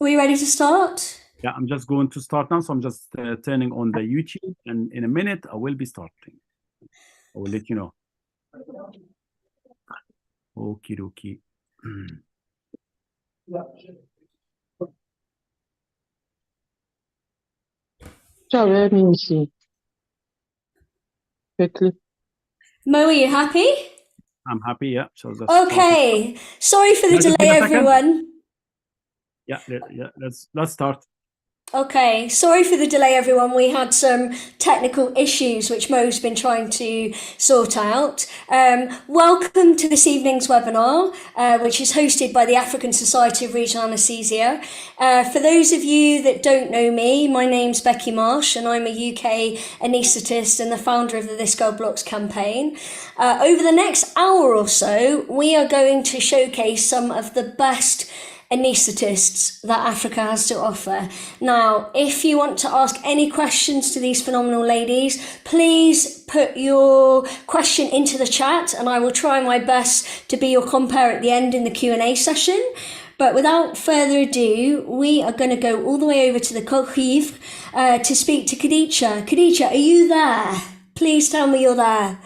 Are we ready to start? Yeah, I'm just going to start now. So I'm just turning on the YouTube, and in a minute I will be starting. I will let you know. Okie dokie. Ciao, let me see. Quickly. Mo, are you happy? I'm happy. Yeah. So that's Okay. Sorry for the Just delay, give a second. everyone. Yeah. Let's start. Okay, sorry for the delay, everyone. We had some technical issues which Mo's been trying to sort out. Welcome to this evening's webinar, which is hosted by the African Society of Regional Anaesthesia. For those of you that don't know me, my name's Becky Marsh, and I'm a UK anaesthetist and the founder of the This Girl Blocks campaign. Over the next hour or so, we are going to showcase some of the best anaesthetists that Africa has to offer. Now, if you want to ask any questions to these phenomenal ladies, please put your question into the chat and I will try my best to be your compere at the end in the Q&A session. But without further ado, we are going to go all the way over to the Côte d'Ivoire to speak to Khadija. Khadija, are you there? Please tell me you're there.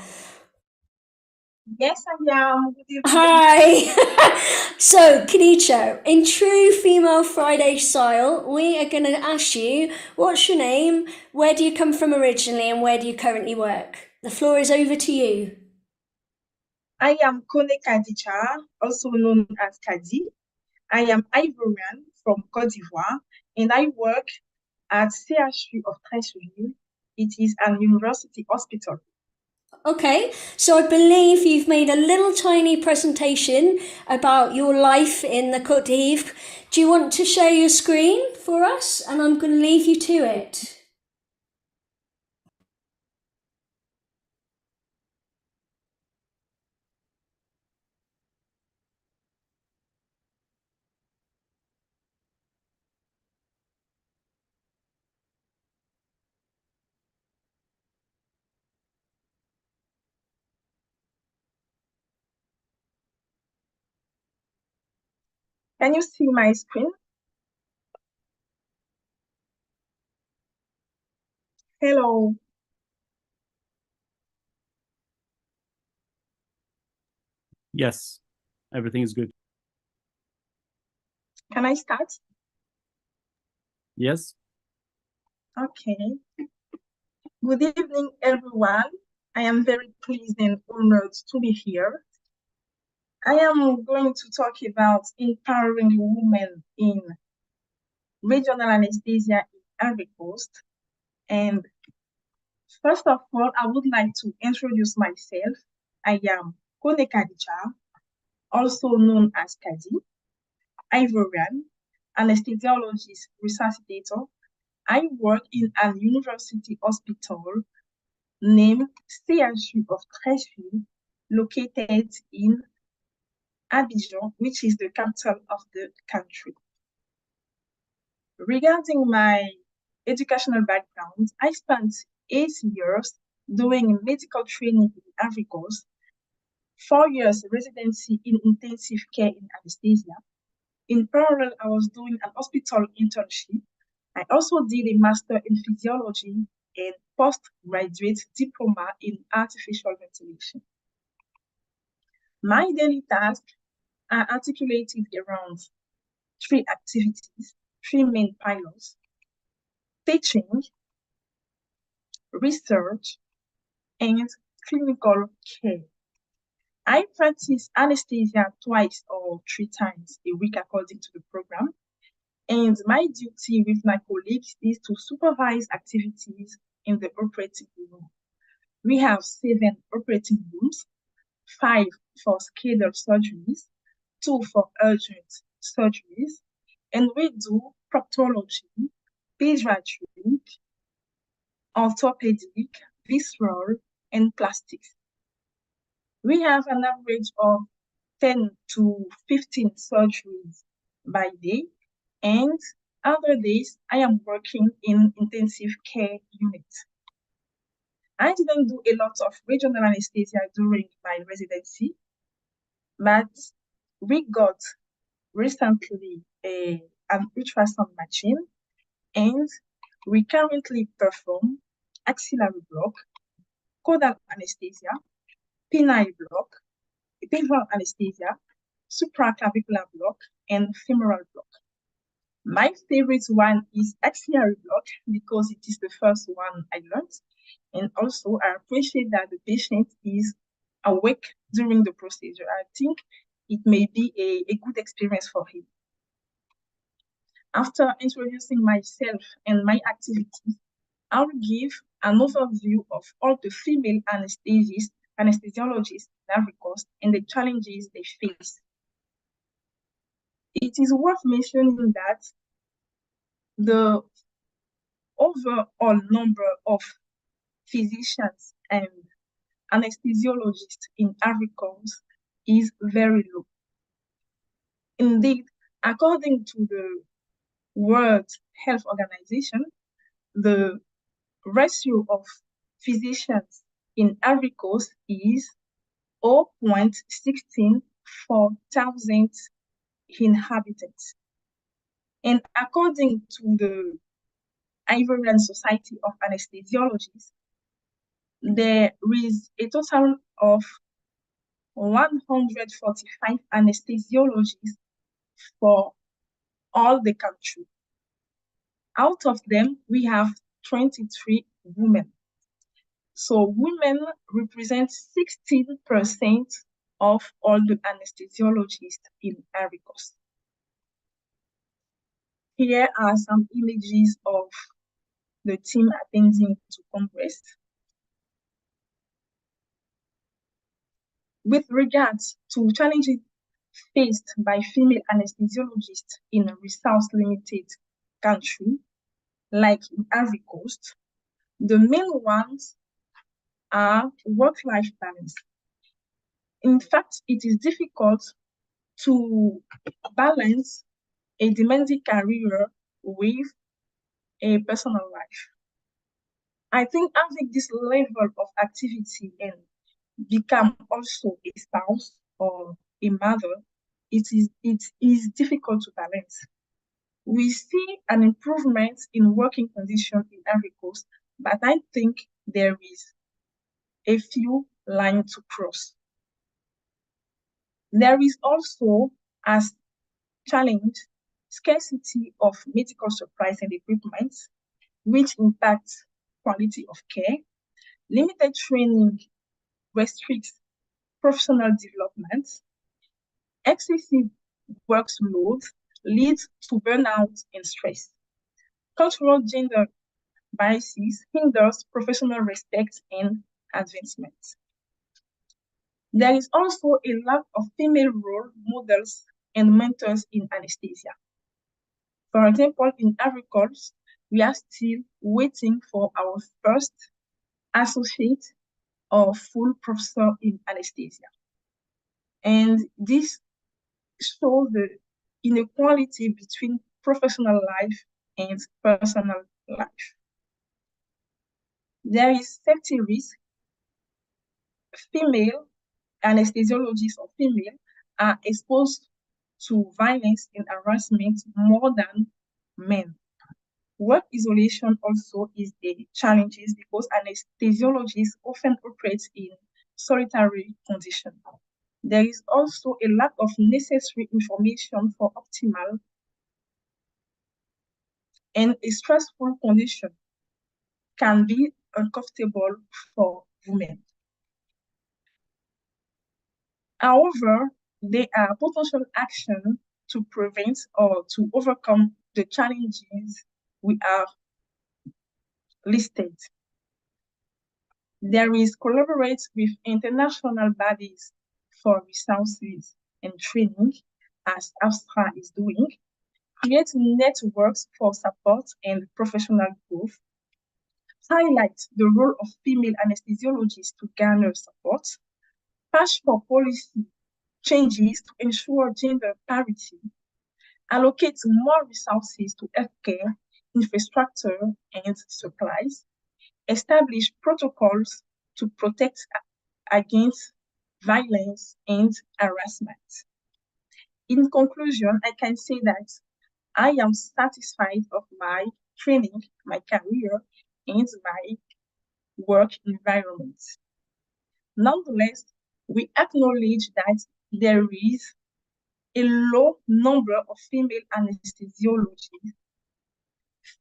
Yes, I am. Good evening. Hi. So, Khadija, in true Female Friday style, we are going to ask you, what's your name, where do you come from originally, and where do you currently work? The floor is over to you. I am Kone Khadija, also known as Kadi. I am Ivorian from Côte d'Ivoire, and I work at CHU of Treichville. It is an university hospital. Okay, so I believe you've made a little tiny presentation about your life in the Côte d'Ivoire. Do you want to share your screen for us? And I'm going to leave you to it. Can you see my screen? Hello. Yes, everything is good. Can I start? Yes. Okay. Good evening, everyone. I am very pleased and honored to be here. I am going to talk about empowering women in regional anesthesia in Ivory Coast. And first of all, I would like to introduce myself. I am Kone Khadija, also known as Kadi, Ivorian, anesthesiologist resuscitator. I work in an university hospital named CHU of Treichville, located in Abidjan, which is the capital of the country. Regarding my educational background, I spent 8 years doing medical training in Ivory Coast, 4 years residency in intensive care in anesthesia. In parallel, I was doing an hospital internship. I also did a master in physiology and postgraduate diploma in artificial ventilation. My daily tasks are articulated around 3 activities, 3 main pillars: teaching, research, and clinical care. I practice anesthesia 2 or 3 times a week according to the program, and my duty with my colleagues is to supervise activities in the operating room. We have 7 operating rooms, 5 for scheduled surgeries, 2 for urgent surgeries, and we do proctology, pediatric, orthopedic, visceral, and plastics. We have an average of 10 to 15 surgeries by day, and other days I am working in intensive care units. I didn't do a lot of regional anesthesia during my residency, but we got recently a an ultrasound machine, and we currently perform axillary block, caudal anesthesia, penile block, penile anesthesia, supraclavicular block, and femoral block. My favorite one is axillary block because it is the first one I learned. And also, I appreciate that the patient is awake during the procedure. I think it may be a good experience for him. After introducing myself and my activities, I'll give an overview of all the female anesthesiologists in Ivory Coast and the challenges they face. It is worth mentioning that the overall number of physicians and anesthesiologists in Ivory Coast is very low. Indeed, according to the World Health Organization, the ratio of physicians in Ivory Coast is 0.16 for 1,000 inhabitants. And according to the Ivorian Society of Anesthesiologists, there is a total of 145 anesthesiologists for all the country. Out of them, we have 23 women. So women represent 16% of all the anesthesiologists in Ivory Coast. Here are some images of the team attending to Congress. With regards to challenges faced by female anesthesiologists in a resource-limited country, like in Ivory Coast, the main ones are work-life balance. In fact, it is difficult to balance a demanding career with a personal life. I think having this level of activity and become also a spouse or a mother, it is difficult to balance. We see an improvement in working conditions in Ivory Coast, but I think there is a few lines to cross. There is also a challenge, scarcity of medical supplies and equipment, which impacts quality of care. Limited training restricts professional development. Excessive workload leads to burnout and stress. Cultural gender biases hinders professional respect and advancement. There is also a lack of female role models and mentors in anesthesia. For example, in Ivory Coast, we are still waiting for our first associate or full professor in anesthesia. And this shows the inequality between professional life and personal life. There is safety risk. Female anesthesiologists or female are exposed to violence and harassment more than men. Work isolation also is a challenge because anesthesiologists often operate in solitary conditions. There is also a lack of necessary information for optimal and a stressful condition can be uncomfortable for women. However, there are potential actions to prevent or to overcome the challenges we are listed. There is collaborate with international bodies for resources and training, as ASTRA is doing, create networks for support and professional growth, highlight the role of female anesthesiologists to garner support, push for policy changes to ensure gender parity, allocate more resources to healthcare, infrastructure, and supplies, establish protocols to protect against violence and harassment. In conclusion, I can say that I am satisfied of my training, my career, and my work environment. Nonetheless, we acknowledge that there is a low number of female anesthesiologists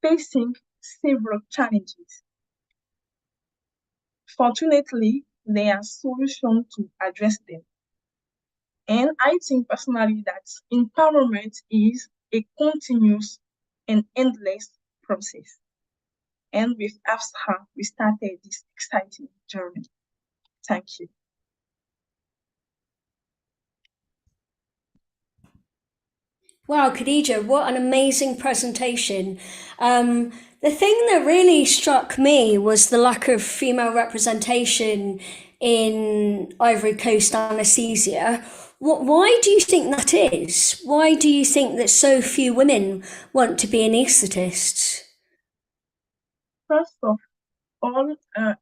facing several challenges. Fortunately, there are solutions to address them. And I think personally that empowerment is a continuous and endless process. And with AFSHA, we started this exciting journey. Thank you. Wow, Khadija, what an amazing presentation. The thing that really struck me was the lack of female representation in Ivory Coast anesthesia. Why do you think that is? Why do you think that so few women want to be anaesthetists? First of all,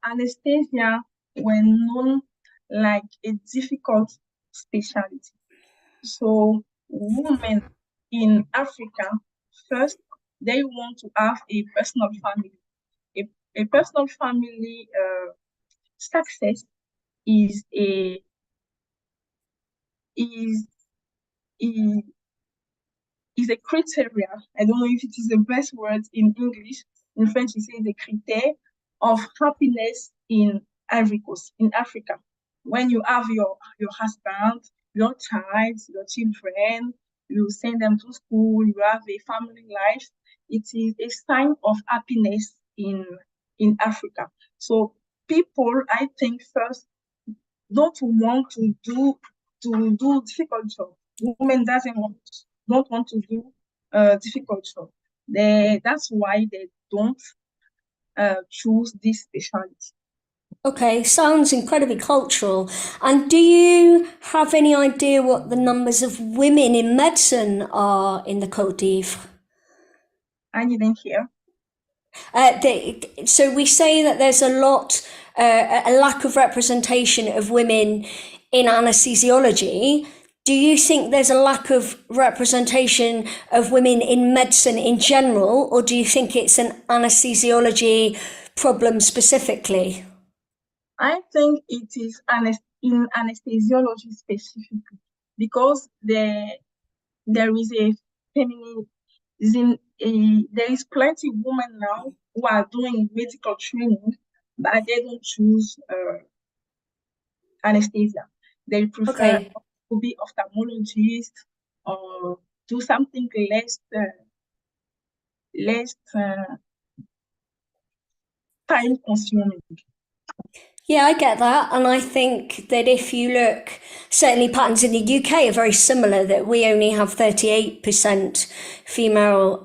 anesthesia were known like a difficult specialty. So women in Africa, first, they want to have a personal family. A personal family success is a criteria. I don't know if it is the best word in English. In French, it says the criteria of happiness in Ivory Coast, in Africa. When you have your husband, your child, your children, you send them to school, you have a family life, it is a sign of happiness in Africa. So people, I think, first don't want to do difficult job. Women don't want to do difficult job. That's why they don't choose this specialty. Okay, sounds incredibly cultural. And do you have any idea what the numbers of women in medicine are in the Côte d'Ivoire? I didn't hear. So we say that there's a lack of representation of women in anesthesiology. Do you think there's a lack of representation of women in medicine in general, or do you think it's an anesthesiology problem specifically? I think it is in anesthesiology specifically because there is a feminism. There is plenty of women now who are doing medical training, but they don't choose anesthesia. They prefer to be ophthalmologist or do something less time consuming. Yeah, I get that. And I think that if you look, certainly patterns in the UK are very similar, that we only have 38% female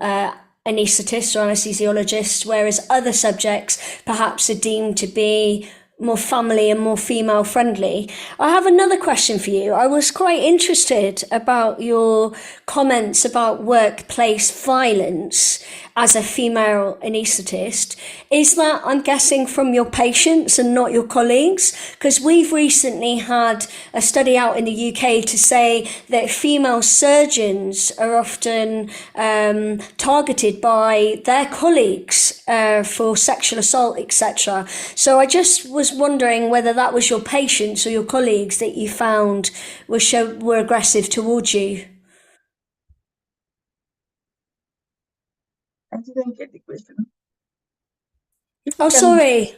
anaesthetists or anesthesiologists, whereas other subjects perhaps are deemed to be more family and more female friendly. I have another question for you. I was quite interested about your comments about workplace violence as a female anaesthetist. Is that, I'm guessing, from your patients and not your colleagues? Because we've recently had a study out in the UK to say that female surgeons are often targeted by their colleagues for sexual assault, etc. So I just was wondering whether that was your patients or your colleagues that you found were aggressive towards you. I didn't get the question. Oh, sorry.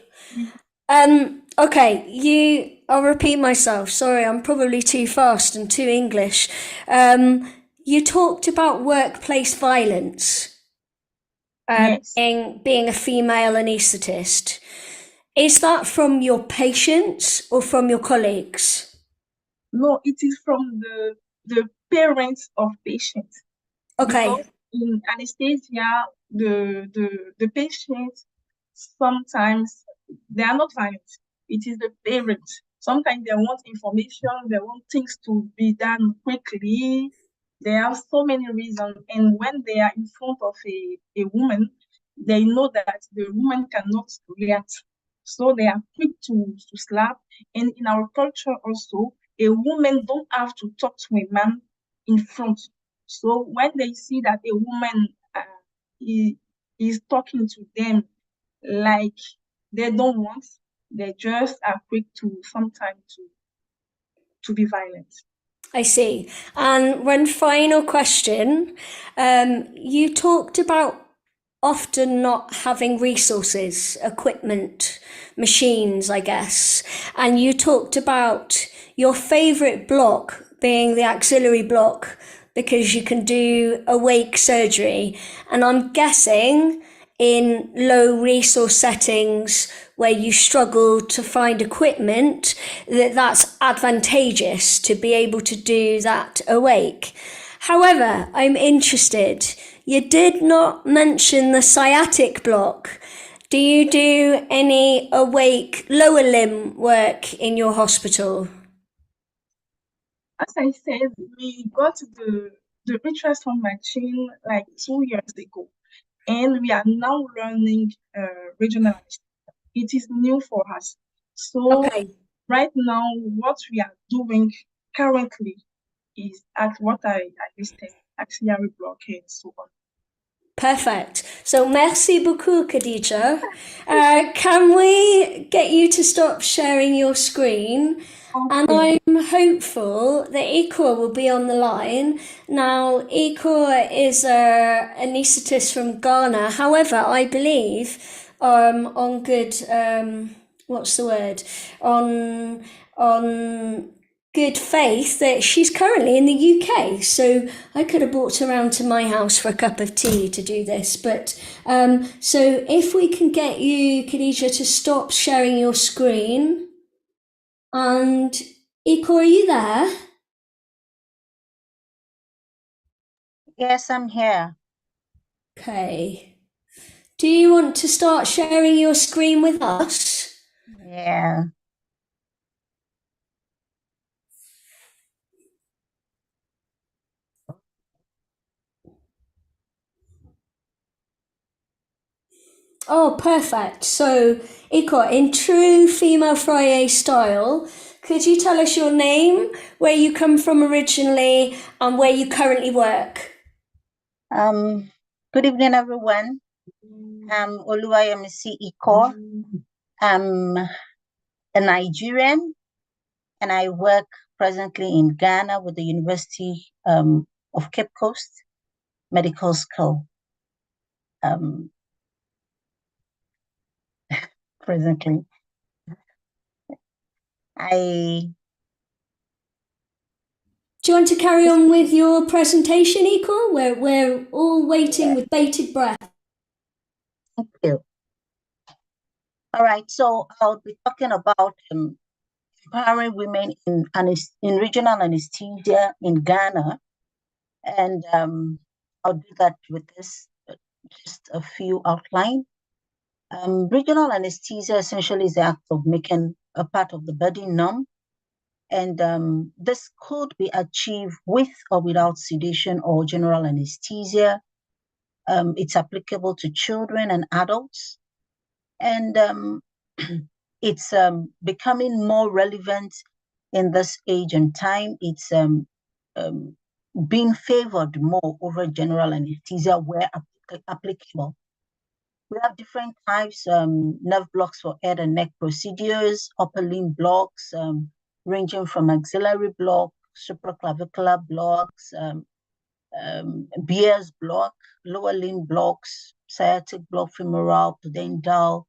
Okay, I'll repeat myself. Sorry, I'm probably too fast and too English. You talked about workplace violence, Yes. being a female anaesthetist. Is that from your patients or from your colleagues? No, it is from the parents of patients. Okay. Because in anesthesia, the patients sometimes they are not violent. It is the parents. Sometimes they want information, they want things to be done quickly. There are so many reasons. And when they are in front of a woman, they know that the woman cannot react. So they are quick to slap. And in our culture also, a woman don't have to talk to a man in front. So when they see that a woman is talking to them like they don't want, they just are quick to sometimes to be violent. I see. And one final question. You talked about often not having resources, equipment, machines, I guess. And you talked about your favorite block being the axillary block because you can do awake surgery. And I'm guessing in low resource settings where you struggle to find equipment, that's advantageous to be able to do that awake. However, I'm interested. You did not mention the sciatic block. Do you do any awake lower limb work in your hospital? As I said, we got the ultrasound machine like 2 years ago, and we are now learning regional anesthesia. It is new for us. So Okay. right now, what we are doing currently is at what I listed, axillary block and so on. Perfect. So merci beaucoup, Khadija. Can we get you to stop sharing your screen? And I'm hopeful that Ikor will be on the line. Now, Ikor is an anaesthetist from Ghana. However, I believe on good, what's the word? On good faith that she's currently in the UK. So I could have brought her around to my house for a cup of tea to do this. But so if we can get you, Khadija, to stop sharing your screen. And Iko, are you there? Yes, I'm here. Okay. Do you want to start sharing your screen with us? Yeah. Oh, perfect. So, Iko, in true female Friday style, could you tell us your name, where you come from originally, and where you currently work? Good evening, everyone. I'm Oluwayemisi Iko. I'm a Nigerian, and I work presently in Ghana with the University of Cape Coast Medical School. Presently, Do you want to carry on with your presentation, Iko? We're all waiting with bated breath. Thank you. All right, so I'll be talking about empowering women in regional anesthesia in Ghana, and I'll do that with this just a few outline. Regional anesthesia essentially is the act of making a part of the body numb, and this could be achieved with or without sedation or general anesthesia. It's applicable to children and adults, and it's becoming more relevant in this age and time. It's being favored more over general anesthesia where applicable. We have different types, nerve blocks for head and neck procedures, upper limb blocks, ranging from axillary block, supraclavicular blocks, Beer's block, lower limb blocks, sciatic block, femoral, pudendal.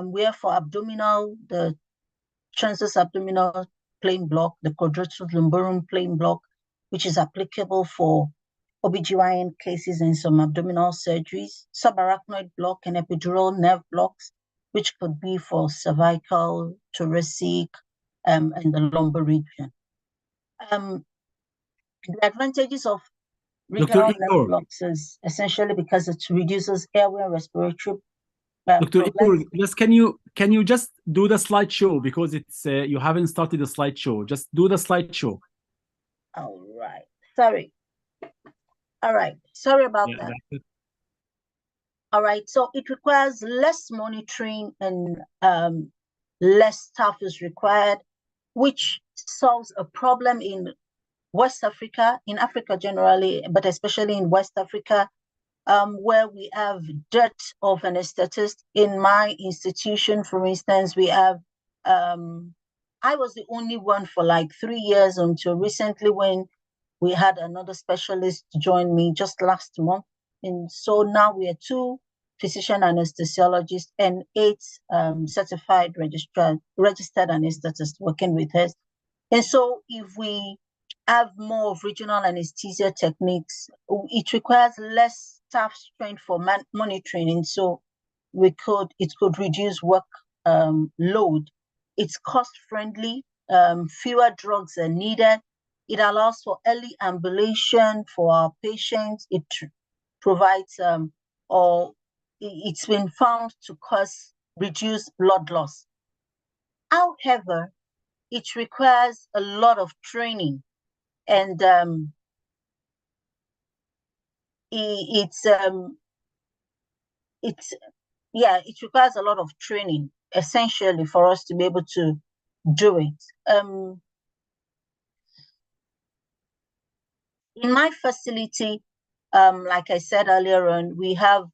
We have for abdominal, the transverse abdominal plane block, the quadratus lumborum plane block, which is applicable for OBGYN cases and some abdominal surgeries, subarachnoid block and epidural nerve blocks, which could be for cervical, thoracic, and the lumbar region. The advantages of regional nerve blocks is essentially because it reduces airway and respiratory. Dr. Ikor, just can you just do the slideshow, because it's you haven't started the slideshow. Just do the slideshow. All right. Sorry. All right. Sorry about that. All right. So it requires less monitoring and less staff is required, which solves a problem in West Africa, in Africa generally, but especially in West Africa, where we have dearth of anesthetists. In my institution, for instance, we have, I was the only one for like 3 years until recently when we had another specialist join me just last month. And so now we are 2 physician anesthesiologists and 8 certified registered anesthetists working with us. And so if we have more of regional anesthesia techniques, it requires less staff strength for monitoring. And so it could reduce work load. It's cost friendly, fewer drugs are needed. It allows for early ambulation for our patients. It provides or it's been found to cause reduced blood loss. However, it requires a lot of training, and it requires a lot of training essentially for us to be able to do it. In my facility, like I said earlier on, we have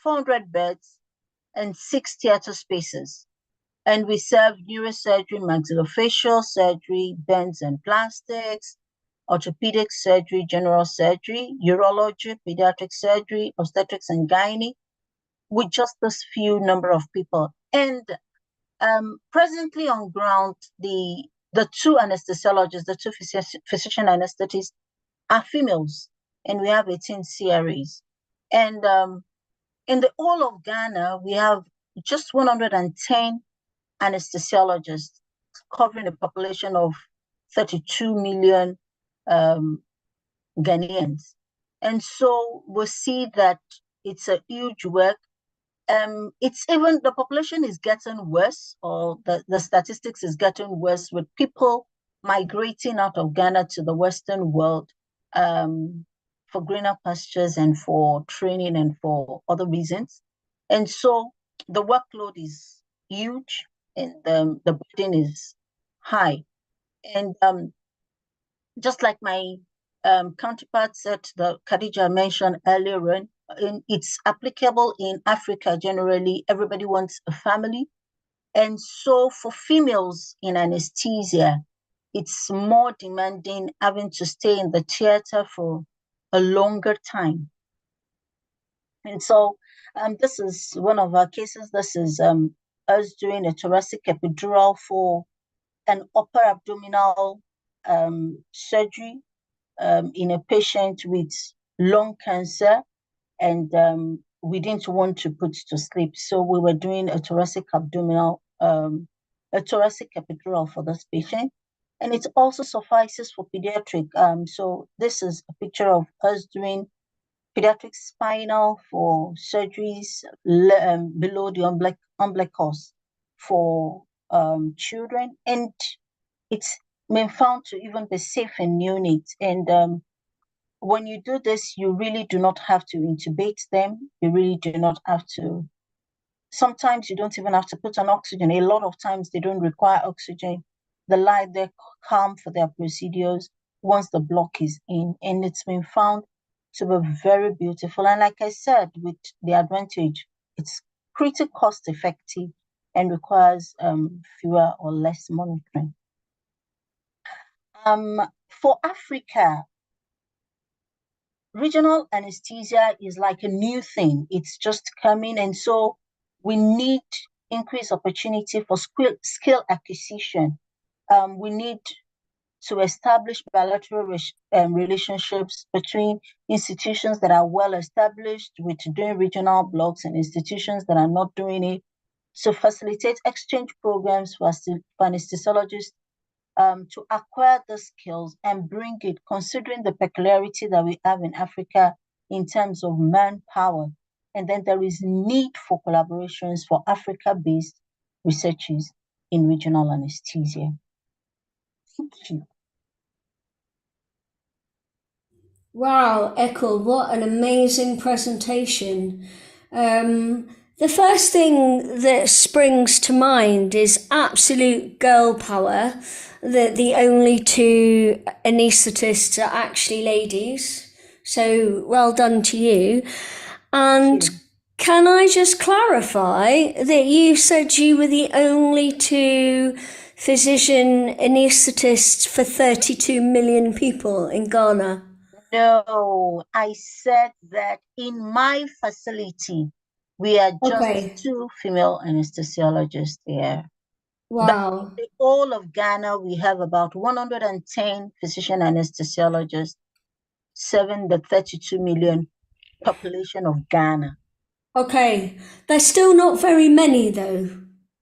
400 beds and 6 theater spaces. And we serve neurosurgery, maxillofacial surgery, burns and plastics, orthopedic surgery, general surgery, urology, pediatric surgery, obstetrics and gynae, with just this few number of people. And presently on ground, the 2 anesthesiologists, the 2 physician anesthetists are females, and we have 18 CRAs. And in the whole of Ghana, we have just 110 anesthesiologists covering a population of 32 million Ghanaians. And so we see that it's a huge work. It's even the population is getting worse, or the statistics is getting worse, with people migrating out of Ghana to the Western world for greener pastures and for training and for other reasons. And so the workload is huge, and the burden is high. And just like my counterpart said, the Khadija mentioned earlier on, it's applicable in Africa generally. Everybody wants a family. And so for females in anesthesia, it's more demanding having to stay in the theater for a longer time. And so this is one of our cases. This is us doing a thoracic epidural for an upper abdominal surgery in a patient with lung cancer, and we didn't want to put to sleep. So we were doing a thoracic abdominal, a thoracic epidural for this patient. And it also suffices for pediatric. So this is a picture of us doing pediatric spinal for surgeries below the umbilicus for children. And it's been found to even be safe in neonates. And when you do this, you really do not have to intubate them. You really do not have to. Sometimes you don't even have to put on oxygen. A lot of times they don't require oxygen. They lie there calm for their procedures once the block is in. And it's been found to be very beautiful. And like I said, with the advantage, it's pretty cost effective and requires fewer or less monitoring. For Africa, regional anesthesia is like a new thing. It's just coming. And so we need increased opportunity for skill acquisition. We need to establish bilateral relationships between institutions that are well established with doing regional blocks and institutions that are not doing it, to facilitate exchange programs for anesthesiologists to acquire the skills and bring it, considering the peculiarity that we have in Africa in terms of manpower. And then there is need for collaborations for Africa-based researchers in regional anesthesia. Thank you. Wow, Ekul, what an amazing presentation. The first thing that springs to mind is absolute girl power, that the only two anaesthetists are actually ladies. So well done to you. And can I just clarify that you said you were the only two physician anaesthetists for 32 million people in Ghana? No, I said that in my facility, we are just Okay. 2 female anesthesiologists there. But Wow. in all of Ghana, we have about 110 physician anesthesiologists, serving the 32 million population of Ghana. Okay. They're still not very many though,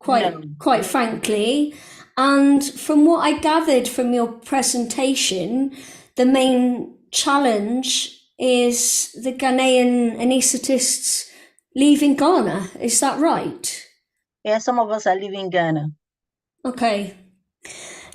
No. quite frankly. And from what I gathered from your presentation, the main challenge is the Ghanaian anaesthetists leaving Ghana. Is that right? Yeah, some of us are leaving Ghana. Okay.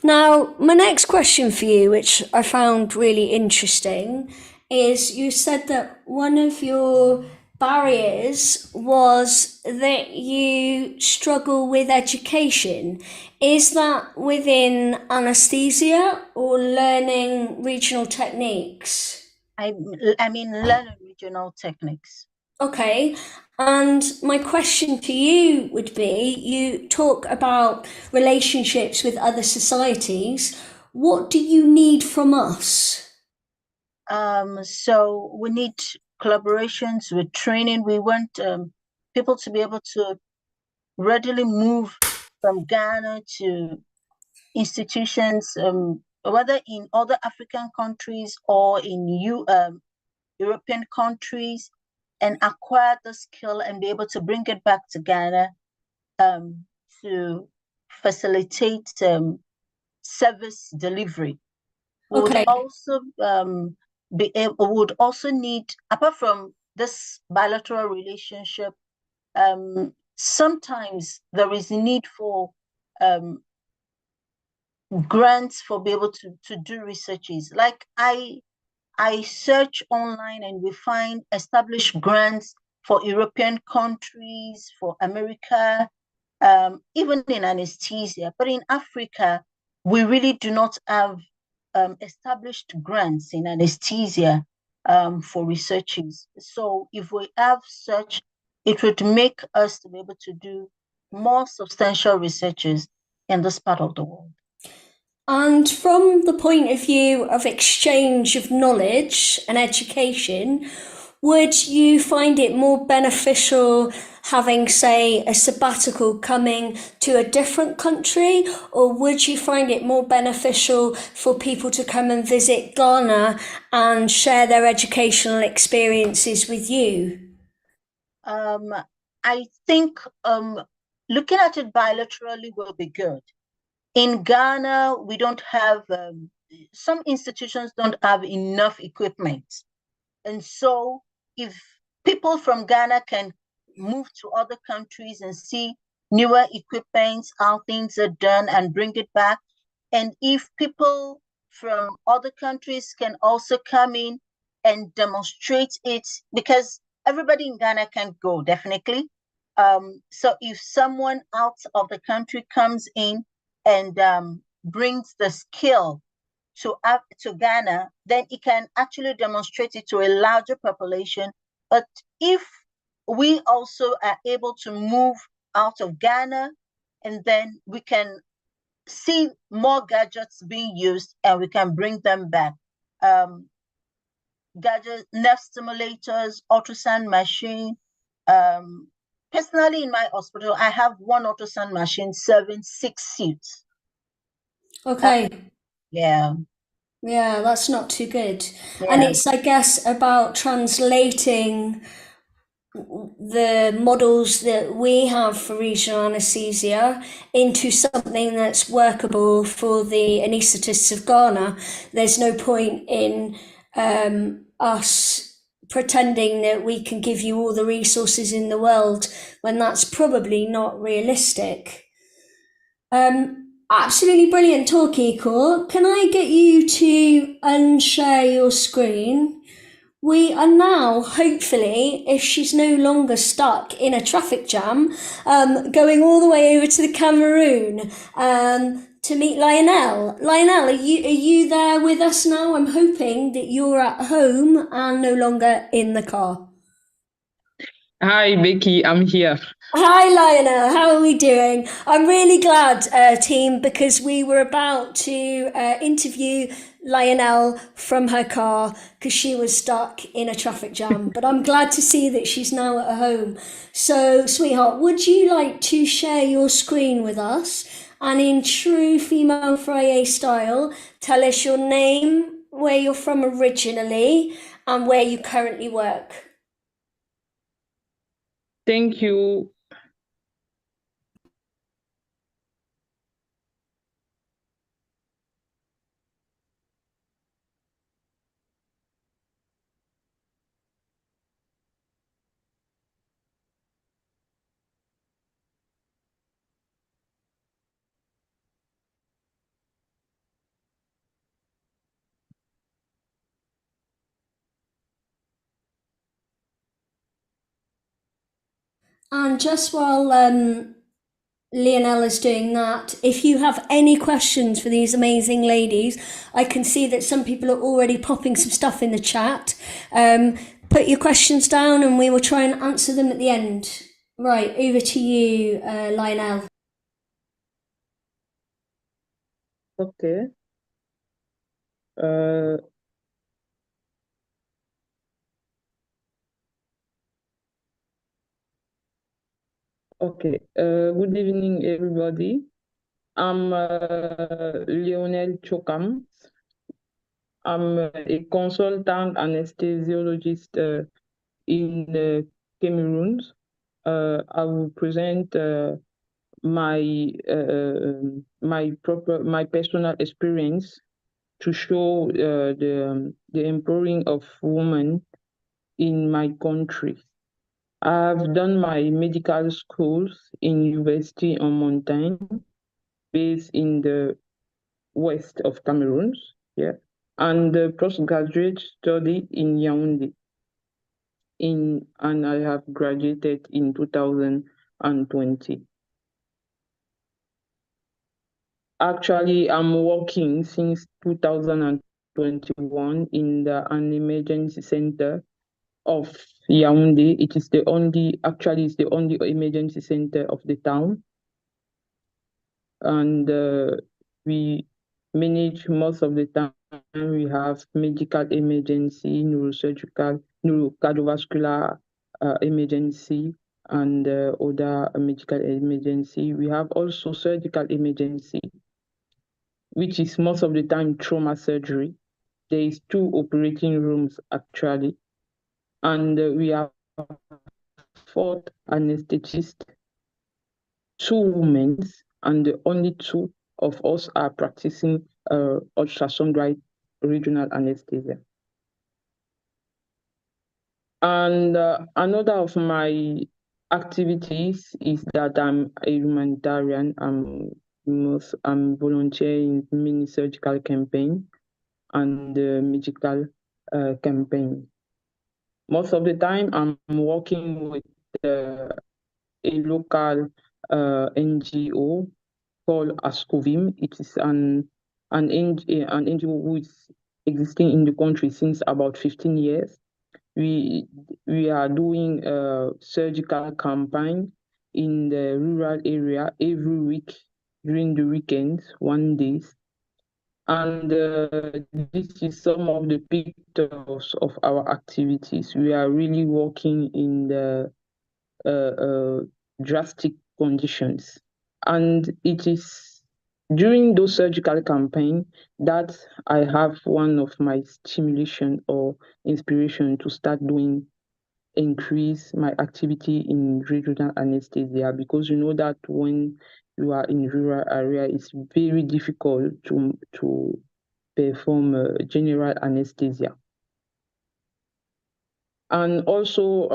Now, my next question for you, which I found really interesting, is you said that one of your barriers was that you struggle with education. Is that within anaesthesia or learning regional techniques? I mean, learning regional techniques. Okay. And my question to you would be, you talk about relationships with other societies. What do you need from us? So we need collaborations with training. We want people to be able to readily move from Ghana to institutions, whether in other African countries or in European countries, and acquire the skill and be able to bring it back to Ghana to facilitate service delivery. Okay. Would also need, apart from this bilateral relationship, sometimes there is a need for grants for be able to do researches. Like I search online and we find established grants for European countries, for America, even in anesthesia. But in Africa, we really do not have established grants in anesthesia for researches. So if we have such, it would make us to be able to do more substantial researches in this part of the world. And from the point of view of exchange of knowledge and education, would you find it more beneficial having, say, a sabbatical coming to a different country, or would you find it more beneficial for people to come and visit Ghana and share their educational experiences with you? I think looking at it bilaterally will be good. In Ghana, we don't have, some institutions don't have enough equipment. And so if people from Ghana can move to other countries and see newer equipment, how things are done, and bring it back, and if people from other countries can also come in and demonstrate it, because everybody in Ghana can't go, definitely. So if someone out of the country comes in and brings the skill to Ghana, then it can actually demonstrate it to a larger population. But if we also are able to move out of Ghana, and then we can see more gadgets being used and we can bring them back. Gadget, nerve stimulators, ultrasound machine. Personally, in my hospital, I have one ultrasound machine serving 6 suits. Okay. Yeah. Yeah, that's not too good. Yeah. And it's, I guess, about translating the models that we have for regional anaesthesia into something that's workable for the anaesthetists of Ghana. There's no point in us pretending that we can give you all the resources in the world when that's probably not realistic. Absolutely brilliant talk, Iko. Can I get you to unshare your screen? We are now, hopefully, if she's no longer stuck in a traffic jam, going all the way over to the Cameroon to meet Lionel. Lionel, are you there with us now? I'm hoping that you're at home and no longer in the car. Hi, Becky. I'm here. Hi Lionel, how are we doing? I'm really glad, team, because we were about to interview Lionel from her car because she was stuck in a traffic jam. But I'm glad to see that she's now at home. So, sweetheart, would you like to share your screen with us? And in true female Friday style, tell us your name, where you're from originally, and where you currently work. Thank you. And just while Leonel is doing that, if you have any questions for these amazing ladies, I can see that some people are already popping some stuff in the chat. Put your questions down and we will try and answer them at the end. Right, over to you, Lionel. Okay. Uh, okay. Good evening, everybody. I'm Lionel Chokam. I'm a consultant anesthesiologist in Cameroon. I will present my personal experience to show the empowering of women in my country. I've done my medical schools in University on Montaigne, based in the west of Cameroon, yeah, and the postgraduate study in Yaoundé. And I have graduated in 2020. Actually, I'm working since 2021 in an emergency center of Yaoundé. It's the only emergency center of the town. And we manage most of the time. We have medical emergency, neurosurgical, neurocardiovascular emergency, and other medical emergency. We have also surgical emergency, which is most of the time trauma surgery. There is 2 operating rooms actually, and we have 4 anesthetists, 2 women, and the only 2 of us are practicing ultrasound regional anesthesia. And another of my activities is that I'm a humanitarian. I'm volunteering in mini surgical campaign and medical campaign. Most of the time, I'm working with a local NGO called Ascovim. It is an NGO who is existing in the country since about 15 years. We are doing a surgical campaign in the rural area every week during the weekends, 1 day. And this is some of the pictures of our activities. We are really working in the drastic conditions. And it is during those surgical campaigns that I have one of my stimulation or inspiration to start doing increase my activity in regional anesthesia, because you know that when you are in rural area, it's very difficult to perform general anesthesia. And also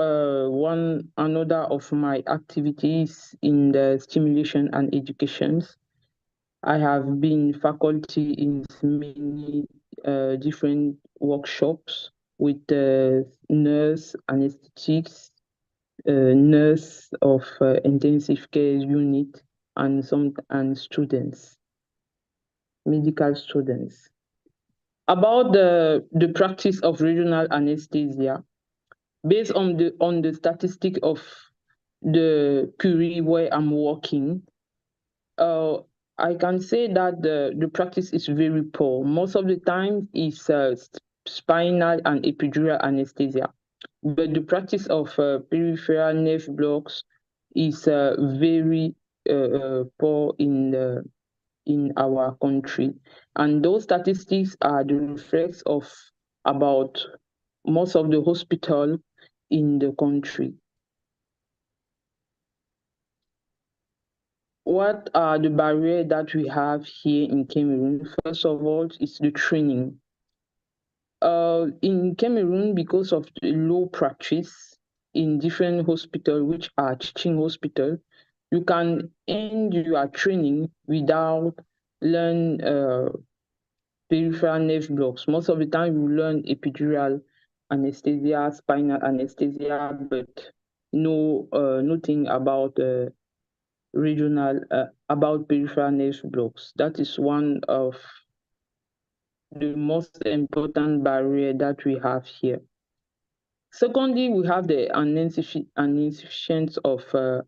another of my activities in the stimulation and educations. I have been faculty in many different workshops with nurse, anesthetics, nurse of intensive care unit, and students, medical students. About the practice of regional anesthesia, based on the statistic of the Curie where I'm working, I can say that the practice is very poor. Most of the time it's spinal and epidural anesthesia, but the practice of peripheral nerve blocks is very poor in our country. And those statistics are the reflex of about most of the hospital in the country. What are the barriers that we have here in Cameroon? First of all, it's the training. In Cameroon, because of the low practice in different hospitals, which are teaching hospitals, you can end your training without learn peripheral nerve blocks. Most of the time, you learn epidural anesthesia, spinal anesthesia, but nothing about regional about peripheral nerve blocks. That is one of the most important barrier that we have here. Secondly, we have the insufficiency of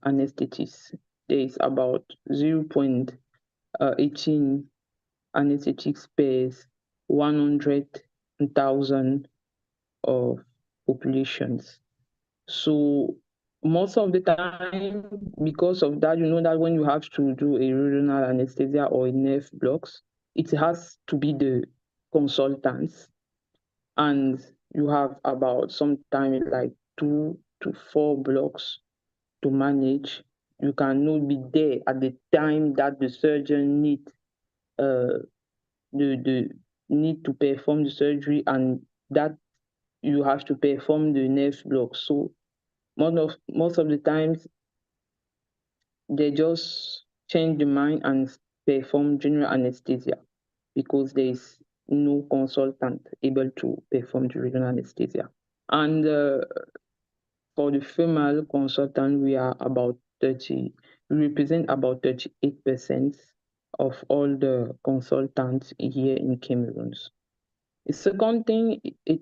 anesthetists. There is about 0.18 anesthetics per 100,000 of populations. So most of the time, because of that, you know that when you have to do a regional anesthesia or a nerve blocks, it has to be the consultants, and you have about sometimes like 2 to 4 blocks to manage. You cannot be there at the time that the surgeon need need to perform the surgery, and that you have to perform the nerve block. So most of the times they just change the mind and perform general anesthesia because there is no consultant able to perform the regional anesthesia. And for the female consultant, we are about 30, we represent about 38% of all the consultants here in Cameroon. The second thing, a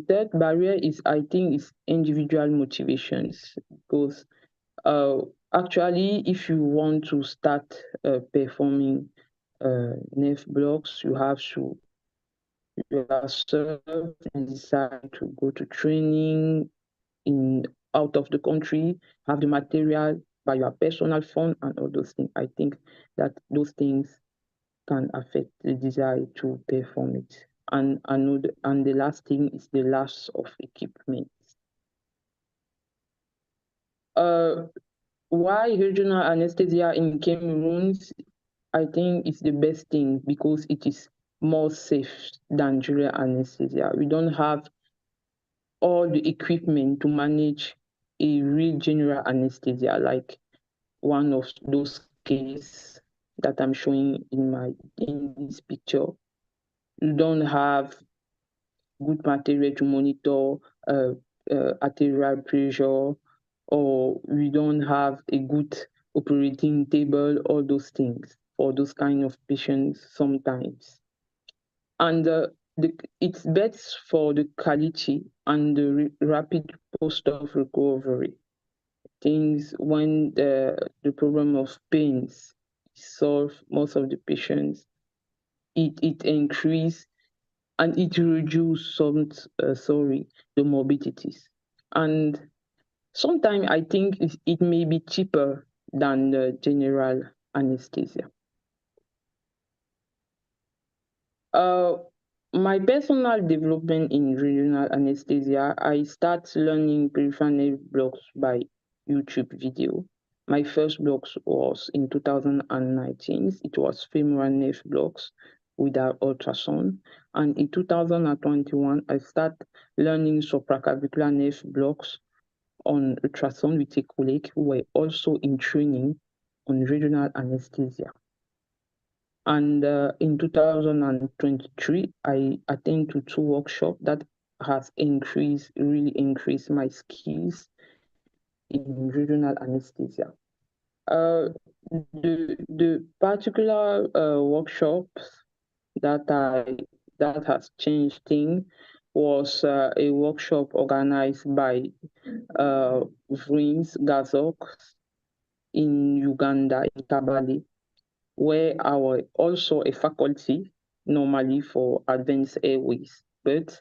third barrier is, I think, is individual motivations, because actually, if you want to start performing nerve blocks, you have to yourself decide to go to training in out of the country, have the material by your personal fund and all those things. I think that those things can affect the desire to perform it. And the last thing is the loss of equipment. Why regional anesthesia in Cameroon? I think it's the best thing because it is more safe than general anesthesia. We don't have all the equipment to manage a real general anesthesia, like one of those cases that I'm showing in this picture. You don't have good material to monitor arterial pressure, or we don't have a good operating table, all those things for those kind of patients sometimes. And it's best for the quality and the rapid post-op recovery. Things when the problem of pains solve most of the patients, it increase and it reduce the morbidities. And sometimes I think it may be cheaper than the general anesthesia. My personal development in regional anesthesia, I start learning peripheral nerve blocks by YouTube video. My first blocks was in 2019. It was femoral nerve blocks without ultrasound. And in 2021, I start learning supraclavicular nerve blocks on ultrasound with a colleague who were also in training on regional anesthesia. And in 2023, I attended to 2 workshops that has really increased my skills in regional anesthesia. The particular workshops that has changed things was a workshop organized by Vrins Gazok in Uganda, in Kabale, where I was also a faculty normally for advanced airways. But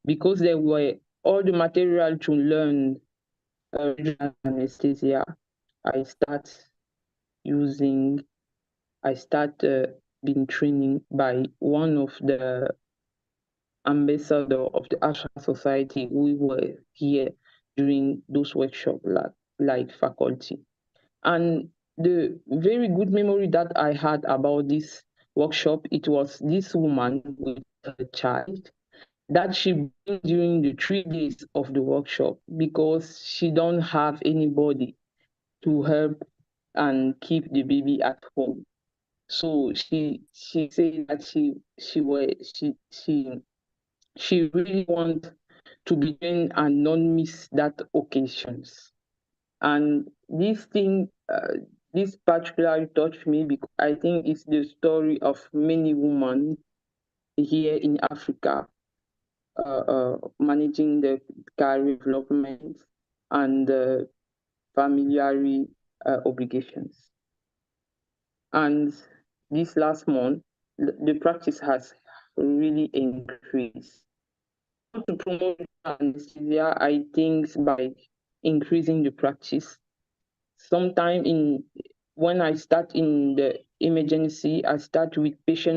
because there were all the material to learn regional anesthesia, I being training by one of the ambassador of the Asha Society. We were here during those workshops like faculty. And the very good memory that I had about this workshop, it was this woman with her child that she bring during the 3 days of the workshop because she don't have anybody to help and keep the baby at home. So she said that she really want to be doing and not miss that occasions. And this thing, this particularly touched me because I think it's the story of many women here in Africa managing the career development and familiar obligations. And this last month, the practice has really increased. To promote anesthesia, I think by increasing the practice. When I start in the emergency, I start with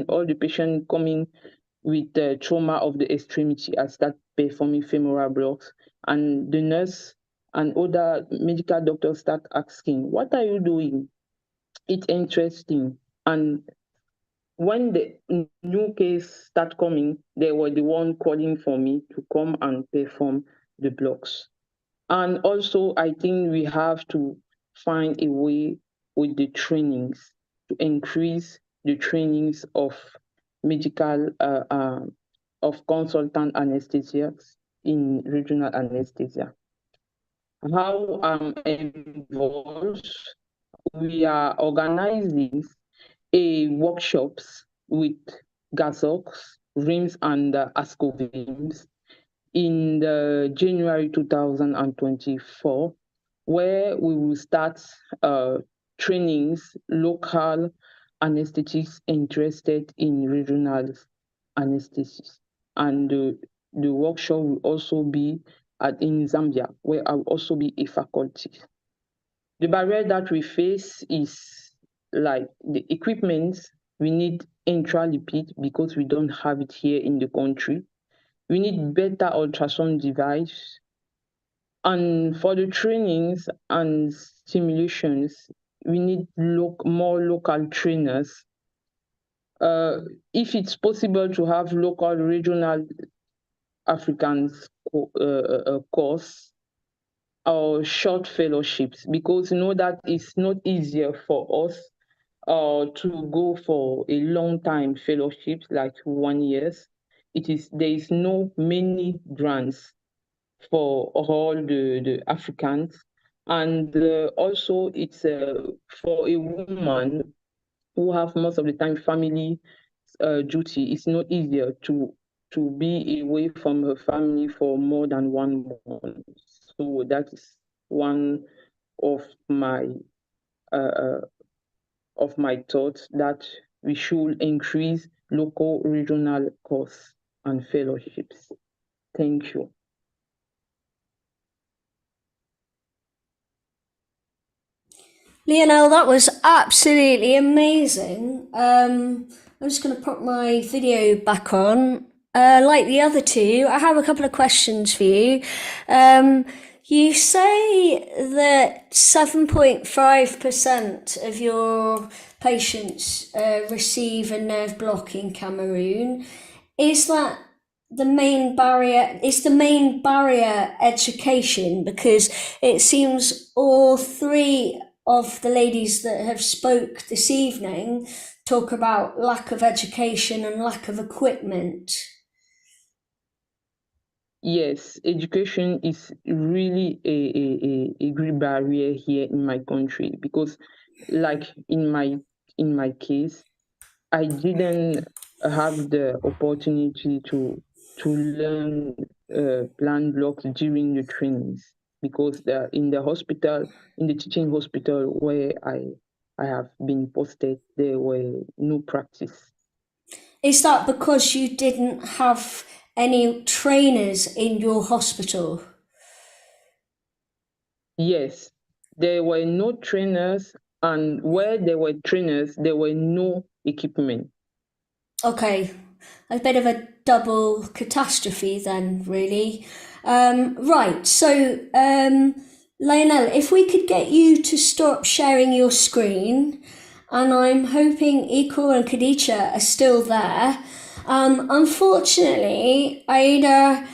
all the patient coming with the trauma of the extremity. I start performing femoral blocks, and the nurse and other medical doctors start asking, "What are you doing?" It's interesting. And when the new case start coming, they were the one calling for me to come and perform the blocks. And also, I think we have to find a way with the trainings to increase the trainings of medical, of consultant anesthesiasts in regional anesthesia. How I'm involved, we are organizing workshops with GASOCs, RIMS, and ASCOVIMS in the January 2024, where we will start trainings local anesthetists interested in regional anesthesias. And the workshop will also be in Zambia, where I will also be a faculty. The barrier that we face is like the equipment. We need intralipid because we don't have it here in the country. We need better ultrasound device. And for the trainings and simulations, we need more local trainers. If it's possible to have local regional Africans course or short fellowships, because you know that it's not easier for us to go for a long time fellowship like 1 year. There is no many grants for all the Africans, and also it's for a woman who have most of the time family duty. It's not easier to be away from her family for more than 1 month. So that is one of my thoughts, that we should increase local regional courses and fellowships. Thank you. Lionel, that was absolutely amazing. I'm just going to put my video back on. Like the other two, I have a couple of questions for you. You say that 7.5% of your patients receive a nerve block in Cameroon. Is that the main barrier? Is the main barrier education? Because it seems all three of the ladies that have spoke this evening talk about lack of education and lack of equipment. Yes, education is really a great barrier here in my country because, like in my case, I didn't have the opportunity to learn plant blocks during the trainings because in the hospital, in the teaching hospital where I have been posted, there were no practice. Is that because you didn't have any trainers in your hospital? Yes, there were no trainers, and where there were trainers, there were no equipment. Okay, a bit of a double catastrophe then, really. Right, so Lionel, if we could get you to stop sharing your screen, and I'm hoping Iko and Khadija are still there. Unfortunately, Aida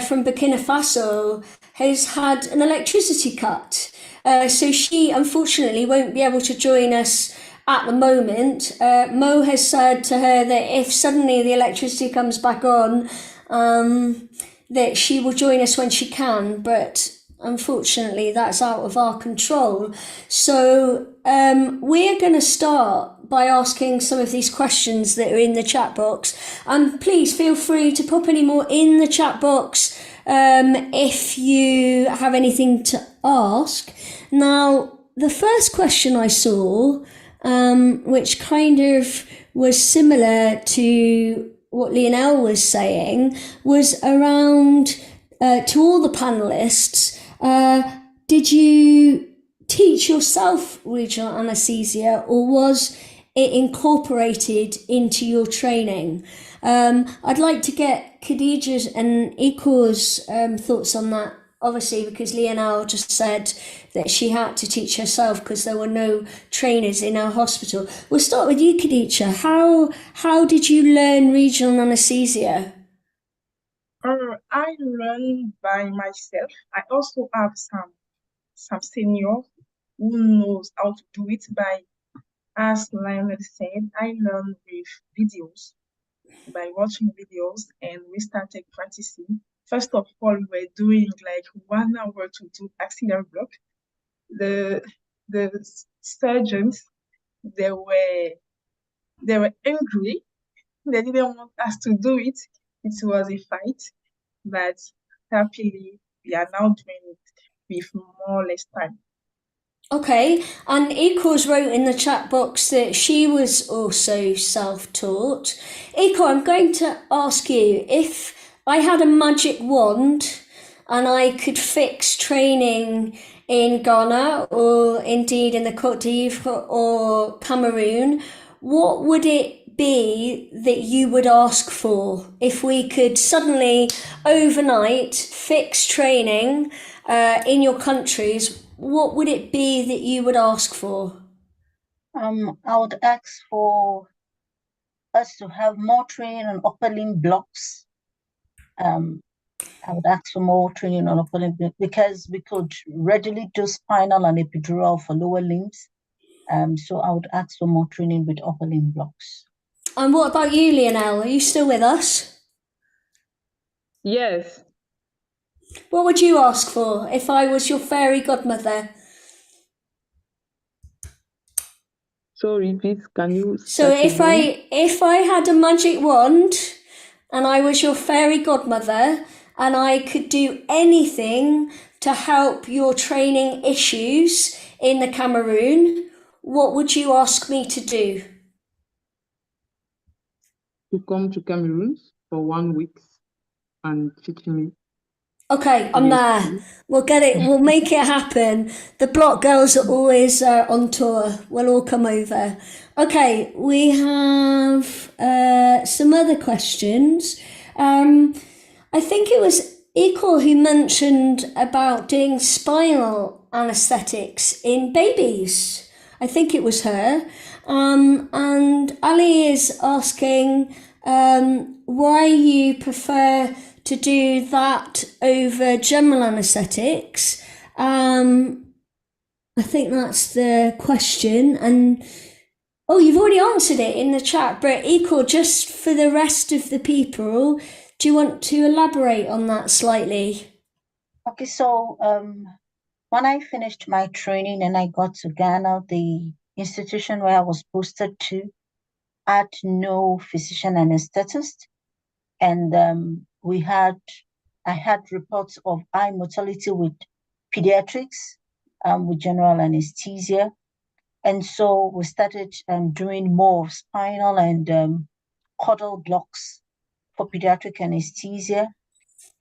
from Burkina Faso has had an electricity cut. So she unfortunately won't be able to join us at the moment. Mo has said to her that if suddenly the electricity comes back on, that she will join us when she can, but unfortunately that's out of our control. So we're going to start by asking some of these questions that are in the chat box, and please feel free to pop any more in the chat box if you have anything to ask. Now, the first question I saw, which kind of was similar to what Lionel was saying, was around to all the panelists. Did you teach yourself regional anaesthesia, or was it incorporated into your training? I'd like to get Khadija's and Iko's thoughts on that, obviously, because Lionel just said that she had to teach herself because there were no trainers in our hospital. We'll start with you, Khadija. How did you learn regional anaesthesia? I learned by myself. I also have some seniors who knows how to do it by, as Lionel said, I learned with videos, by watching videos, and we started practicing. First of all, we were doing like 1 hour to do axillary block. The surgeons, they were angry. They didn't want us to do it. It was a fight, but happily we are now doing it with more or less time. Okay, and Iko's wrote in the chat box that she was also self-taught. Iko, I'm going to ask you, if I had a magic wand and I could fix training in Ghana or indeed in the Côte d'Ivoire or Cameroon, what would it be that you would ask for if we could suddenly overnight fix training in your countries? What would it be that you would ask for? I would ask for us to have more training on upper limb blocks. I would ask for more training on upper limb because we could readily do spinal and epidural for lower limbs. So I would ask for more training with upper limb blocks. And what about you, Lionel? Are you still with us? Yes. What would you ask for if I was your fairy godmother? Sorry, please, can you So start if I had a magic wand and I was your fairy godmother and I could do anything to help your training issues in the Cameroon, what would you ask me to do? To come to Cameroon for 1 week and teach me. Okay, I'm there. We'll get it. We'll make it happen. The Block Girls are always on tour. We'll all come over. Okay, we have some other questions. I think it was Equal who mentioned about doing spinal anaesthetics in babies. I think it was her. And Ali is asking why you prefer to do that over general anaesthetics. I think that's the question. And oh, you've already answered it in the chat, but Equal, just for the rest of the people, Do you want to elaborate on that slightly? Okay, so when I finished my training and I got to Ghana, the institution where I was posted to had no physician anesthetist, and I had reports of high mortality with pediatrics, with general anesthesia, and so we started doing more of spinal and caudal blocks for pediatric anesthesia,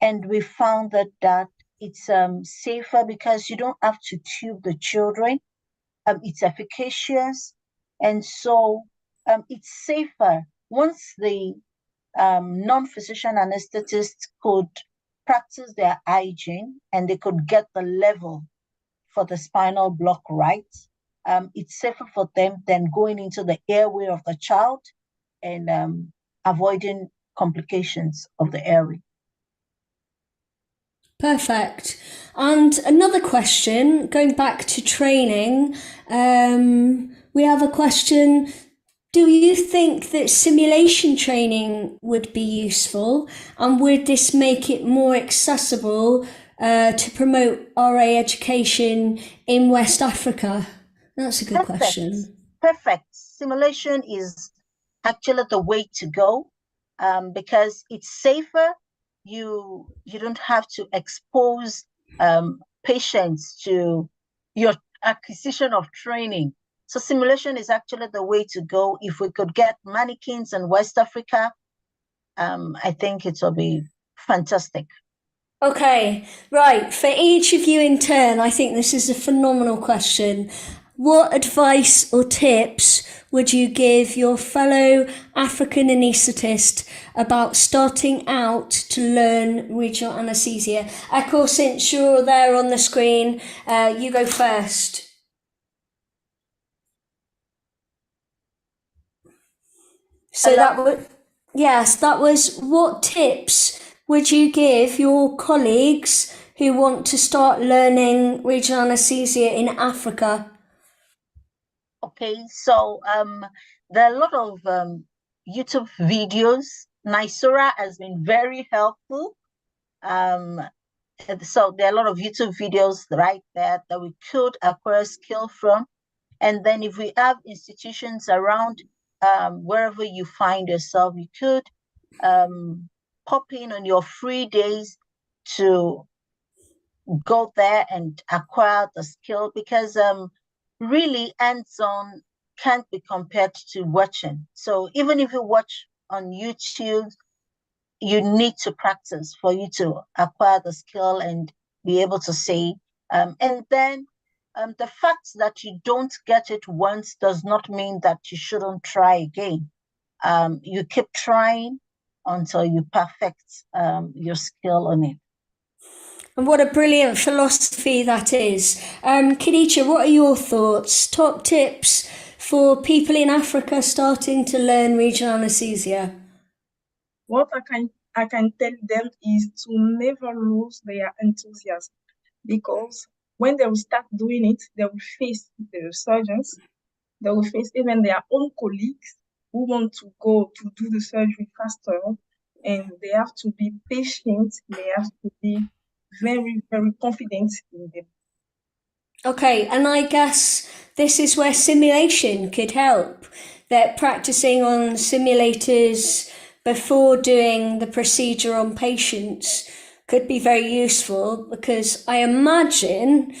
and we found that it's safer because you don't have to tube the children. It's efficacious, and so it's safer once the non-physician anesthetists could practice their hygiene and they could get the level for the spinal block right. It's safer for them than going into the airway of the child and avoiding complications of the airway. Perfect. And another question, going back to training, we have a question. Do you think that simulation training would be useful, and would this make it more accessible to promote RA education in West Africa? That's a good question. Perfect. Simulation is actually the way to go because it's safer. You don't have to expose patients to your acquisition of training. So simulation is actually the way to go. If we could get mannequins in West Africa, I think it will be fantastic. Okay, right. For each of you in turn, I think this is a phenomenal question. What advice or tips would you give your fellow African anaesthetist about starting out to learn regional anaesthesia? Echo, since you're there on the screen, you go first. So that was what tips would you give your colleagues who want to start learning regional anaesthesia in Africa? Okay, so there are a lot of YouTube videos. Nysora has been very helpful. So there are a lot of YouTube videos right there that we could acquire skill from. And then if we have institutions around wherever you find yourself, you could pop in on your free days to go there and acquire the skill, because really hands-on can't be compared to watching. So even if you watch on YouTube, you need to practice for you to acquire the skill and be able to say. And then the fact that you don't get it once does not mean that you shouldn't try again. You keep trying until you perfect your skill on it. And what a brilliant philosophy that is. Khadija, what are your thoughts? Top tips for people in Africa starting to learn regional anaesthesia? What I can tell them is to never lose their enthusiasm, because when they will start doing it, they will face the surgeons, they will face even their own colleagues who want to go to do the surgery faster, and they have to be patient, they have to be very, very confident in them. Okay, and I guess this is where simulation could help. That practicing on simulators before doing the procedure on patients could be very useful, because I imagine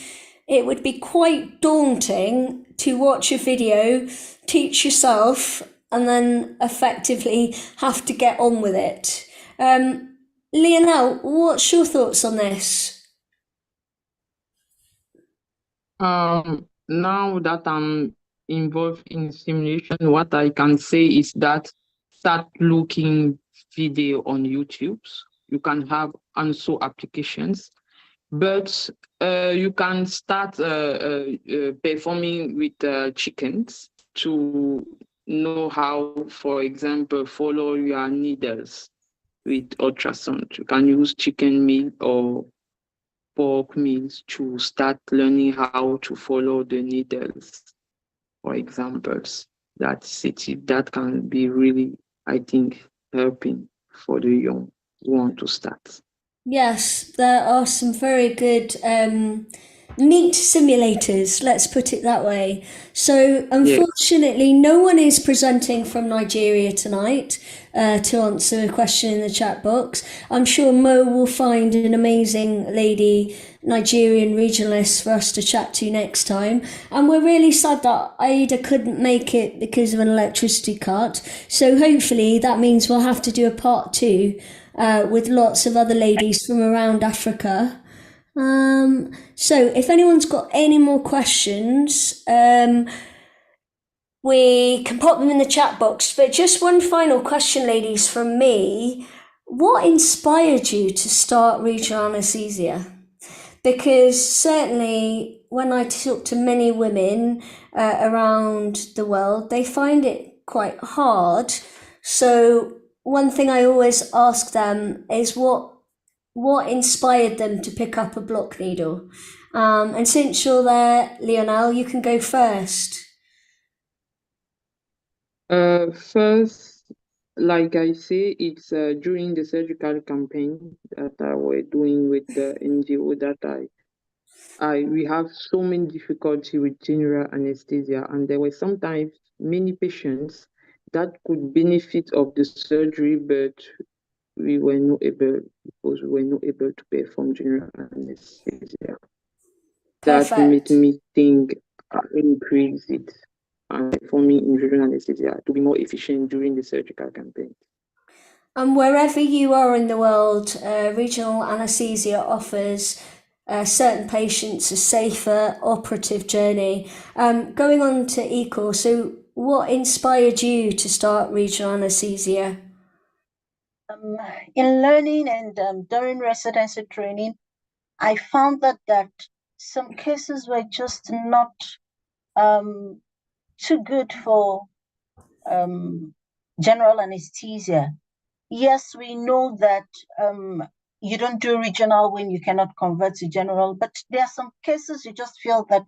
it would be quite daunting to watch a video, teach yourself, and then effectively have to get on with it. Lionel, what's your thoughts on this? Now that I'm involved in simulation, what I can say is that start looking video on YouTube. You can have also applications, but you can start performing with chickens to know how, for example, follow your needles with ultrasound. You can use chicken meat or pork meals to start learning how to follow the needles, for examples. That can be really, I think, helping for the young. want to start. Yes, there are some very good meat simulators, let's put it that way. So, unfortunately, no one is presenting from Nigeria tonight to answer a question in the chat box. I'm sure Mo will find an amazing lady Nigerian regionalist for us to chat to next time. And we're really sad that Aida couldn't make it because of an electricity cut. So, hopefully, that means we'll have to do a part 2. With lots of other ladies from around Africa. So if anyone's got any more questions, we can pop them in the chat box. But just one final question, ladies, from me. What inspired you to start regional anaesthesia? Because certainly when I talk to many women around the world, they find it quite hard. So one thing I always ask them is what inspired them to pick up a block needle? And since you're there, Lionel, you can go first. First, like I say, it's during the surgical campaign that we're doing with the NGO that we have so many difficulty with general anesthesia, and there were sometimes many patients that could benefit of the surgery, but we were not able because we were not able to perform general anesthesia. Perfect. That made me think increase it for me in regional anesthesia to be more efficient during the surgical campaign. And wherever you are in the world, regional anaesthesia offers certain patients a safer operative journey. Going on to Equal, so what inspired you to start regional anaesthesia? In learning and during residency training, I found that some cases were just not too good for general anesthesia. Yes, we know that you don't do regional when you cannot convert to general, but there are some cases you just feel that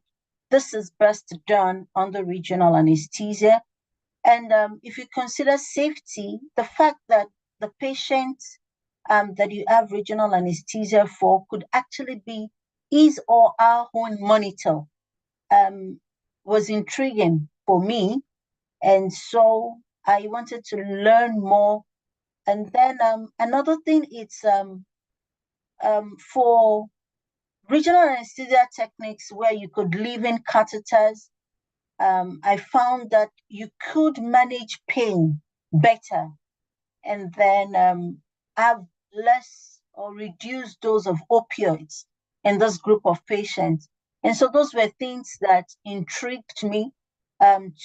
this is best done under regional anesthesia. And if you consider safety, the fact that the patient that you have regional anesthesia for could actually be his or our own monitor was intriguing for me. And so I wanted to learn more. And then another thing is for regional anesthesia techniques where you could leave in catheters, I found that you could manage pain better and then have less or reduced dose of opioids in this group of patients. And so those were things that intrigued me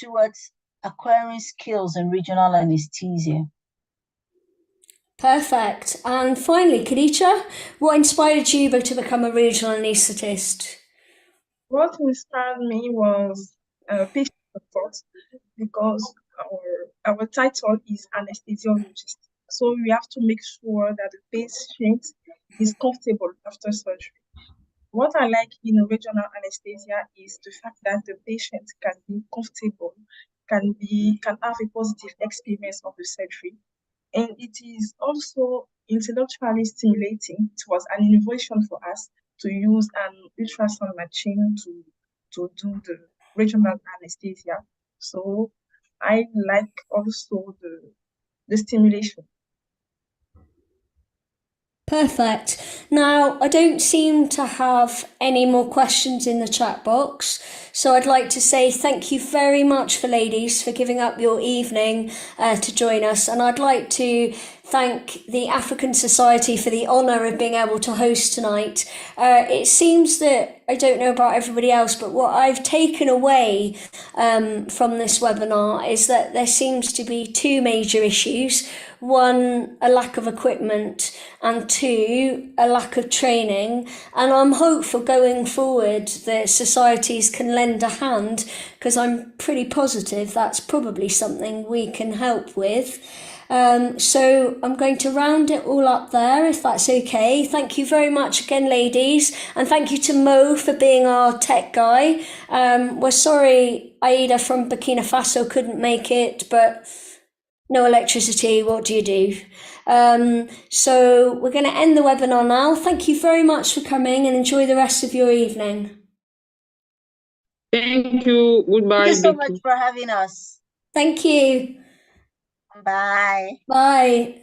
towards acquiring skills in regional anesthesia. Perfect. And finally, Khadija, what inspired you to become a regional anaesthetist? What inspired me was patient support, because our title is anesthesiologist. So we have to make sure that the patient is comfortable after surgery. What I like in regional anesthesia is the fact that the patient can be comfortable, can have a positive experience of the surgery. And it is also intellectually stimulating. It was an innovation for us to use an ultrasound machine to do the regional anesthesia. So I like also the stimulation. Perfect. Now, I don't seem to have any more questions in the chat box, so I'd like to say thank you very much for ladies for giving up your evening to join us, and I'd like to thank the African Society for the honour of being able to host tonight. It seems that, I don't know about everybody else, but what I've taken away from this webinar is that there seems to be two major issues. One, a lack of equipment, and two, a lack of training. And I'm hopeful going forward that societies can lend a hand, because I'm pretty positive that's probably something we can help with. So I'm going to round it all up there, if that's okay. Thank you very much again, ladies, and thank you to Mo for being our tech guy. We're sorry Aida from Burkina Faso couldn't make it, but No electricity, what do you do? So we're going to end the webinar now. Thank you very much for coming and enjoy the rest of your evening. Thank you. Goodbye, Thank you so Becky. much for having us. Thank you. Bye. Bye.